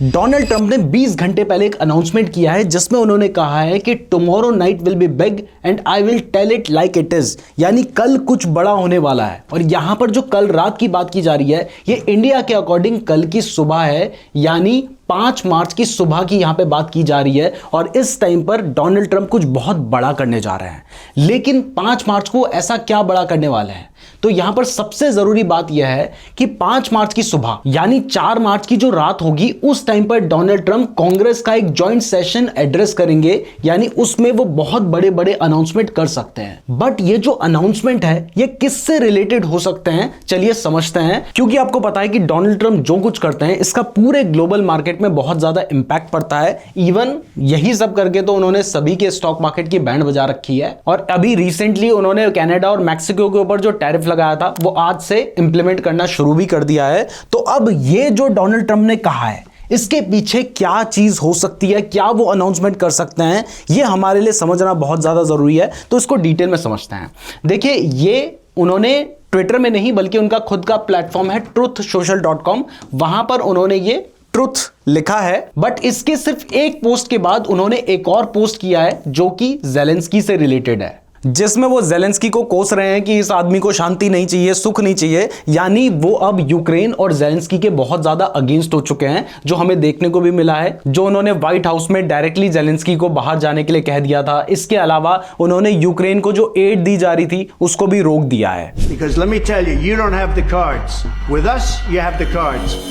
Donald Trump ने 20 घंटे पहले एक अनाउंसमेंट किया है जिसमें उन्होंने कहा है कि tomorrow night will be big and I will tell it like it is, यानी कल कुछ बड़ा होने वाला है। और यहां पर जो कल रात की बात की जा रही है ये इंडिया के अकॉर्डिंग कल की सुबह है, यानी 5 मार्च की सुबह की यहां पे बात की जा रही है। और इस टाइम पर डोनाल्ड ट्रंप कुछ बहुत बड़ा करने जा रहे हैं, लेकिन 5 मार्च को ऐसा क्या बड़ा करने वाले हैं? तो यहां पर सबसे जरूरी बात यह है कि 5 मार्च की सुबह यानी 4 मार्च की जो रात होगी उस टाइम पर डोनाल्ड ट्रंप कांग्रेस का एक जॉइंट सेशन एड्रेस करेंगे, यानी उसमें वो बहुत बड़े बड़े अनाउंसमेंट कर सकते हैं। बट ये जो अनाउंसमेंट है ये किससे रिलेटेड हो सकते हैं, चलिए समझते हैं। क्योंकि आपको पता है कि डोनाल्ड ट्रंप जो कुछ करते हैं इसका पूरे ग्लोबल मार्केट में बहुत ज्यादा इंपैक्ट पड़ता है। इवन यही सब करके तो उन्होंने सभी के स्टॉक मार्केट की बैंड बजा रखी है। और अभी रिसेंटली उन्होंने कनाडा और मैक्सिको के ऊपर जो टैरिफ लगाया था वो आज से इंप्लीमेंट करना शुरू भी कर दिया है। तो अब ये जो डोनाल्ड ट्रंप ने कहा है इसके पीछे क्या चीज हो सकती है, क्या वो अनाउंसमेंट कर सकते हैं, ये हमारे लिए समझना बहुत ज्यादा जरूरी है। तो इसको डिटेल में समझते हैं। देखिए, ये उन्होंने ट्विटर में नहीं बल्कि उनका खुद का प्लेटफॉर्म है truthsocial.com, वहां पर उन्होंने ये ट्रुथ लिखा है। बट इसके सिर्फ एक पोस्ट के बाद उन्होंने एक और पोस्ट किया है जो कि ज़ेलेंस्की से रिलेटेड है, जिसमें वो ज़ेलेंस्की को कोस रहे हैं कि इस आदमी को शांति नहीं चाहिए, सुख नहीं चाहिए। यानी वो अब यूक्रेन और ज़ेलेंस्की के बहुत ज्यादा अगेंस्ट हो चुके हैं, जो हमें देखने को भी मिला है। जो उन्होंने व्हाइट हाउस में डायरेक्टली ज़ेलेंस्की को बाहर जाने के लिए कह दिया था। इसके अलावा उन्होंने यूक्रेन को जो एड दी जा रही थी उसको भी रोक दिया है।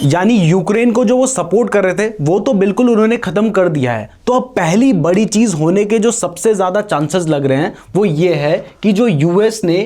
यानी यूक्रेन को जो वो सपोर्ट कर रहे थे वो तो बिल्कुल उन्होंने खत्म कर दिया है। तो अब पहली बड़ी चीज होने के जो सबसे ज्यादा चांसेस लग रहे हैं वो ये है कि जो यूएस ने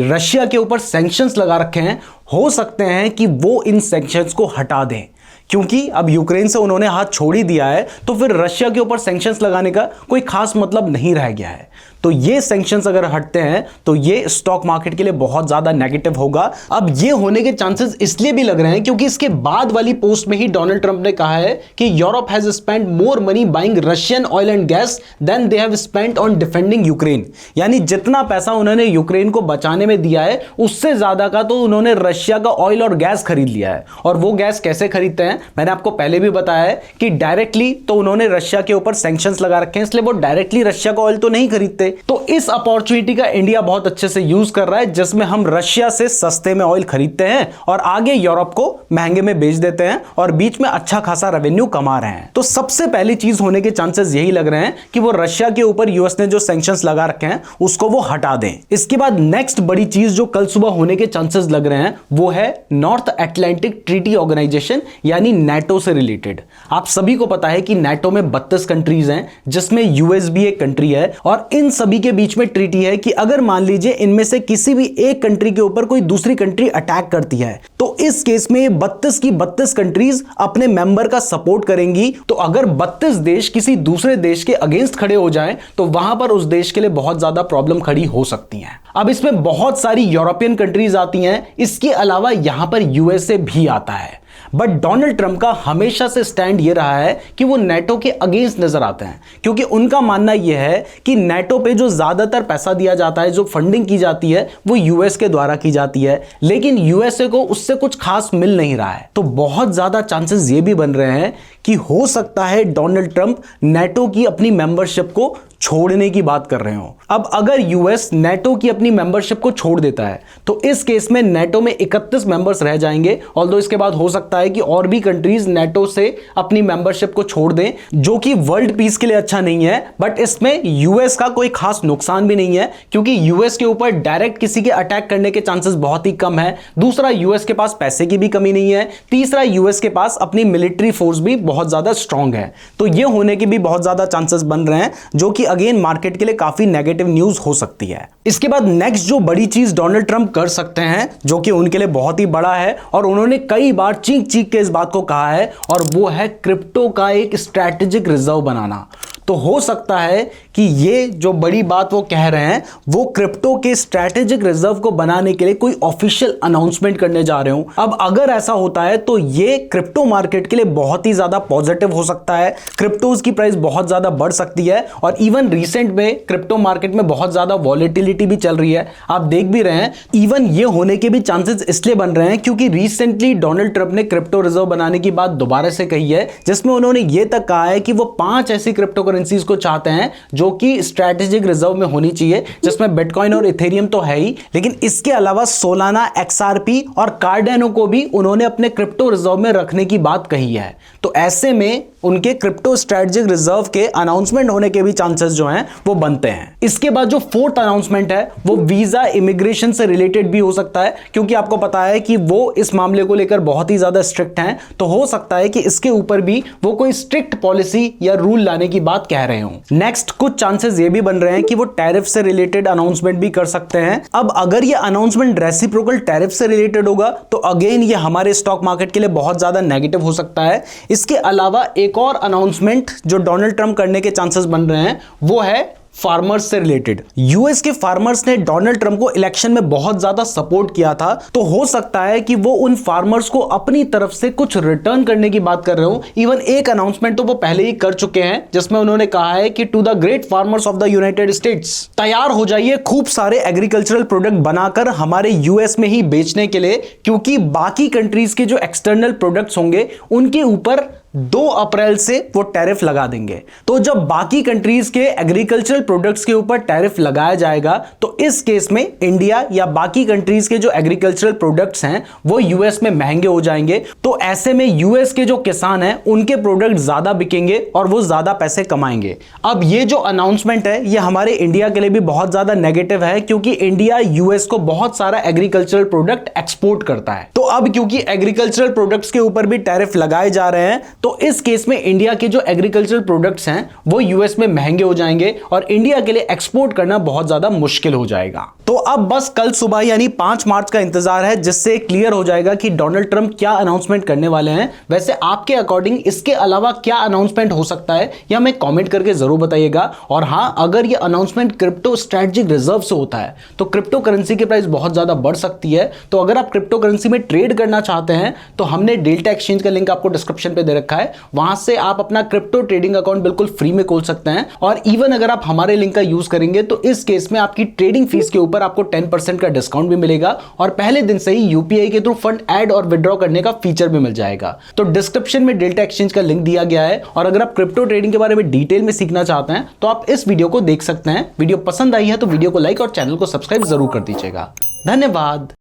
रशिया के ऊपर सैंक्शंस लगा रखे हैं, हो सकते हैं कि वो इन सैंक्शंस को हटा दें। क्योंकि अब यूक्रेन से उन्होंने हाथ छोड़ ही दिया है, तो फिर रशिया के ऊपर सैंक्शंस लगाने का कोई खास मतलब नहीं रह गया है। तो ये सैंक्शंस अगर हटते हैं तो ये स्टॉक मार्केट के लिए बहुत ज्यादा नेगेटिव होगा। अब ये होने के चांसेस इसलिए भी लग रहे हैं क्योंकि इसके बाद वाली पोस्ट में ही डोनाल्ड ट्रंप ने कहा है कि Europe has spent more money buying Russian oil and gas than they have spent on defending Ukraine. यानी जितना पैसा उन्होंने यूक्रेन को बचाने में दिया है उससे ज्यादा का तो उन्होंने रशिया का ऑयल और गैस खरीद लिया है। और वो गैस कैसे खरीदते हैं मैंने आपको पहले भी बताया है कि डायरेक्टली तो उन्होंने रशिया के ऊपर सैंक्शंस लगा रखे हैं, इसलिए वो डायरेक्टली रशिया का ऑयल तो नहीं खरीदते। तो इस अपॉर्चुनिटी का इंडिया बहुत अच्छे से यूज कर रहा है, जिसमें हम रशिया से सस्ते में ऑयल खरीदते हैं और आगे यूरोप को महंगे में बेच देते हैं और बीच में अच्छा खासा रेवेन्यू कमा रहे हैं। तो सबसे पहली चीज होने के चांसेस यही लग रहे हैं कि वो रशिया के ऊपर यूएस ने जो सैंक्शंस लगा रखे हैं उसको वो हटा दें। इसके बाद नेक्स्ट बड़ी चीज जो कल सुबह होने के चांसेस लग रहे हैं वो है नॉर्थ अटलांटिक ट्रीटी ऑर्गेनाइजेशन यानी नेटो से रिलेटेड। आप सभी को पता है कि नेटो में 32 कंट्रीज हैं, जिसमें यूएस भी एक कंट्री है। और इन सभी के बीच में ट्रीटी है कि अगर मान लीजिए इनमें से किसी भी एक कंट्री के ऊपर कोई दूसरी कंट्री अटैक करती है तो इस केस में 32 की 32 कंट्रीज अपने मेंबर का सपोर्ट करेंगी। तो अगर 32 देश किसी दूसरे देश के अगेंस्ट खड़े हो जाएं तो वहां पर उस देश के लिए बहुत ज्यादा प्रॉब्लम खड़ी हो सकती है। अब इसमें बहुत सारी यूरोपियन कंट्रीज आती हैं, इसके अलावा यहां पर यूएसए भी आता है। बट डोनाल्ड ट्रंप का हमेशा से स्टैंड यह रहा है कि वो नेटो के अगेंस्ट नजर आते हैं, क्योंकि उनका मानना यह है कि नेटो पे जो ज्यादातर पैसा दिया जाता है, जो फंडिंग की जाती है वो यूएस के द्वारा की जाती है, लेकिन यूएसए को उससे कुछ खास मिल नहीं रहा है। तो बहुत ज्यादा चांसेस ये भी बन रहे हैं कि हो सकता है डोनाल्ड ट्रंप नेटो की अपनी मेंबरशिप को छोड़ने की बात कर रहे हो। अब अगर यूएस नेटो की अपनी मेंबरशिप को छोड़ देता है तो इस केस में नेटो में 31 मेंबर्स रह जाएंगे। ऑल्दो इसके बाद हो सकता है कि और भी कंट्रीज नेटो से अपनी मेंबरशिप को छोड़ दें, जो कि वर्ल्ड पीस के लिए अच्छा नहीं है। बट इसमें यूएस का कोई खास नुकसान भी नहीं है, क्योंकि यूएस के ऊपर डायरेक्ट किसी के अटैक करने के चांसेस बहुत ही कम है। दूसरा, यूएस के पास पैसे की भी कमी नहीं है। तीसरा, यूएस के पास अपनी मिलिट्री फोर्स भी बहुत ज्यादा स्ट्रांग है। तो ये होने के भी बहुत ज्यादा चांसेस बन रहे हैं, जो कि अगेन मार्केट के लिए काफी नेगेटिव न्यूज हो सकती है। इसके बाद नेक्स्ट जो बड़ी चीज डोनाल्ड ट्रंप कर सकते हैं, जो कि उनके लिए बहुत ही बड़ा है और उन्होंने कई बार चीख चीख के इस बात को कहा है, और वो है क्रिप्टो का एक स्ट्रैटेजिक रिजर्व बनाना। तो हो सकता है कि ये जो बड़ी बात वो कह रहे हैं वो क्रिप्टो के स्ट्रैटेजिक रिजर्व को बनाने के लिए कोई ऑफिशियल अनाउंसमेंट करने जा रहे हो। अब अगर ऐसा होता है तो ये क्रिप्टो मार्केट के लिए बहुत ही ज्यादा पॉजिटिव हो सकता है, क्रिप्टोज की प्राइस बहुत ज्यादा बढ़ सकती है और इवन रिसेंट में क्रिप्टो मार्केट में बहुत ज्यादा वॉलेटिलिटी भी चल रही है, आप देख भी रहे हैं। इवन ये होने के भी चांसेस इसलिए बन रहे हैं क्योंकि रिसेंटली डोनाल्ड ट्रंप ने क्रिप्टो रिजर्व बनाने की बात दोबारा से कही है, जिसमें उन्होंने ये तक कहा है कि वो 5 ऐसी क्रिप्टो करेंसीज को चाहते हैं जो कि स्ट्रैटेजिक रिजर्व में होनी चाहिए, जिसमें बिटकॉइन और इथेरियम तो है ही, लेकिन इसके अलावा सोलाना, XRP और कार्डेनो को भी उन्होंने अपने क्रिप्टो रिजर्व में रखने की बात कही है। तो ऐसे में उनके क्रिप्टो स्ट्रैटेजिक रिजर्व के अनाउंसमेंट होने के भी चांसेस जो हैं वो बनते हैं। इसके बाद जो फोर्थ अनाउंसमेंट है वो वीजा इमिग्रेशन से रिलेटेड भी हो सकता है, क्योंकि आपको पता है कि वो इस मामले को लेकर बहुत ही ज्यादा स्ट्रिक्ट हैं, तो हो सकता है कि इसके ऊपर भी वो कोई स्ट्रिक्ट पॉलिसी या रूल लाने की बात कह रहे हो। नेक्स्ट कुछ चांसेस ये भी बन रहे हैं कि वो टैरिफ से रिलेटेड अनाउंसमेंट भी कर सकते हैं। अब अगर ये अनाउंसमेंट रेसिप्रोकल टैरिफ से रिलेटेड होगा तो अगेन ये हमारे स्टॉक मार्केट के लिए बहुत ज्यादा नेगेटिव हो सकता है। इसके अलावा एक और अनाउंसमेंट जो डोनाल्ड ट्रंप करने के चांसेस बन रहे हैं वो है फार्मर्स से रिलेटेड। यूएस के फार्मर्स ने डोनाल्ड ट्रंप को इलेक्शन में बहुत ज्यादा सपोर्ट किया था, तो हो सकता है कि वो उन फार्मर्स को अपनी तरफ से कुछ रिटर्न करने की बात कर रहे हो। इवन एक अनाउंसमेंट तो वो पहले ही कर चुके हैं जिसमें उन्होंने कहा है कि to the great farmers of the United States, तैयार हो जाइए खूब सारे एग्रीकल्चरल प्रोडक्ट बनाकर हमारे यूएस में ही बेचने के लिए, क्योंकि बाकी कंट्रीज के जो एक्सटर्नल प्रोडक्ट्स होंगे उनके ऊपर 2 अप्रैल से वो टैरिफ लगा देंगे। तो जब बाकी कंट्रीज के एग्रीकल्चरल प्रोडक्ट्स के ऊपर टैरिफ लगाया जाएगा तो इस केस में इंडिया या बाकी कंट्रीज के जो एग्रीकल्चरल प्रोडक्ट्स हैं वो यूएस में महंगे हो जाएंगे। तो ऐसे में यूएस के जो किसान हैं उनके प्रोडक्ट ज्यादा बिकेंगे और वो ज्यादा पैसे कमाएंगे। अब ये जो अनाउंसमेंट है ये हमारे इंडिया के लिए भी बहुत ज्यादा नेगेटिव है, क्योंकि इंडिया यूएस को बहुत सारा एग्रीकल्चरल प्रोडक्ट एक्सपोर्ट करता है। तो अब क्योंकि एग्रीकल्चरल प्रोडक्ट्स के ऊपर भी टैरिफ लगाए जा रहे हैं तो इस केस में इंडिया के जो एग्रीकल्चरल प्रोडक्ट्स हैं वो यूएस में महंगे हो जाएंगे और इंडिया के लिए एक्सपोर्ट करना बहुत ज्यादा मुश्किल हो जाएगा। तो अब बस कल सुबह यानी 5 मार्च का इंतजार है, जिससे क्लियर हो जाएगा कि डोनाल्ड ट्रंप क्या अनाउंसमेंट करने वाले हैं। वैसे आपके अकॉर्डिंग इसके अलावा क्या अनाउंसमेंट हो सकता है या हमें कमेंट करके जरूर बताइएगा। और हां, अगर ये अनाउंसमेंट क्रिप्टो स्ट्रैटेजिक रिजर्व से होता है तो क्रिप्टो करेंसी की प्राइस बहुत ज्यादा बढ़ सकती है। तो अगर आप क्रिप्टो करेंसी में ट्रेड करना चाहते हैं तो हमने डेल्टा एक्सचेंज का लिंक आपको डिस्क्रिप्शन पे दे रखा है, वहां से आप अपना क्रिप्टो ट्रेडिंग अकाउंट बिल्कुल फ्री में खोल सकते हैं। और इवन अगर आप हमारे लिंक का यूज करेंगे तो इस केस में आपकी ट्रेडिंग फीस के ऊपर आपको 10% का डिस्काउंट भी मिलेगा और पहले दिन से ही यूपीआई के थ्रू फंड ऐड और विड्रॉ करने का फीचर भी मिल जाएगा। तो डिस्क्रिप्शन में डेल्टा एक्सचेंज का लिंक दिया गया है और अगर आप क्रिप्टो ट्रेडिंग के बारे में डिटेल में सीखना चाहते हैं तो आप इस वीडियो को देख सकते हैं। वीडियो पसंद आई है तो वीडियो को लाइक और चैनल को सब्सक्राइब जरूर कर दीजिएगा। धन्यवाद।